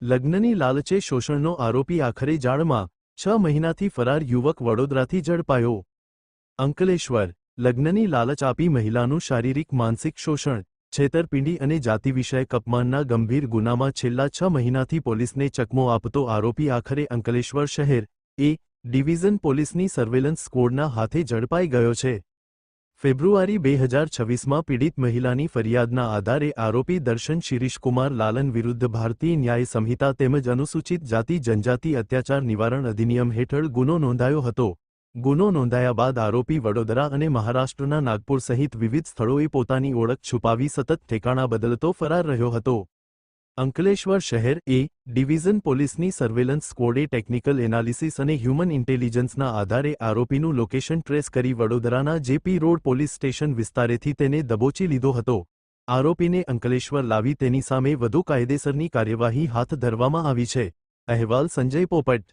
લગ્નની લાલચે શોષણનો આરોપી આખરે જાળમાં, 6 મહિનાથી ફરાર યુવક વડોદરાથી ઝડપાયો. અંકલેશ્વર. લગ્નની લાલચ આપી મહિલાનું શારીરિક માનસિક શોષણ, છેતરપિંડી અને જાતિવિષયક અપમાનના ગંભીર ગુનામાં છેલ્લા 6 મહિનાથી પોલીસને ચકમો આપતો આરોપી આખરે અંકલેશ્વર શહેર એ ડિવિઝન પોલીસની સર્વેલન્સ સ્ક્વોડના હાથે ઝડપાઈ ગયો છે. ફેબ્રુઆરી 2026માં પીડિત મહિલાની ફરિયાદના આધારે આરોપી દર્શન શિરીષકુમાર લાલન વિરુદ્ધ ભારતીય ન્યાય સંહિતા તેમજ અનુસૂચિત જાતિ જનજાતિ અત્યાચાર નિવારણ અધિનિયમ હેઠળ ગુનો નોંધાયો હતો. ગુનો નોંધાયા બાદ આરોપી વડોદરા અને મહારાષ્ટ્રના નાગપુર સહિત વિવિધ સ્થળોએ પોતાની ઓળખ છુપાવી સતત ઠેકાણા બદલતો ફરાર રહ્યો હતો. અંકલેશ્વર શહેર એ ડિવિઝન પોલીસની સર્વેલન્સ સ્ક્વોડે ટેકનિકલ એનાલિસિસ અને હ્યુમન ઇન્ટેલિજન્સના આધારે આરોપીનું લોકેશન ટ્રેસ કરી વડોદરાના જેપી રોડ પોલીસ સ્ટેશન વિસ્તારેથી તેને દબોચી લીધો હતો. આરોપીને અંકલેશ્વર લાવી તેની સામે વધુ કાયદેસરની કાર્યવાહી હાથ ધરવામાં આવી છે. અહેવાલ સંજય પોપટ.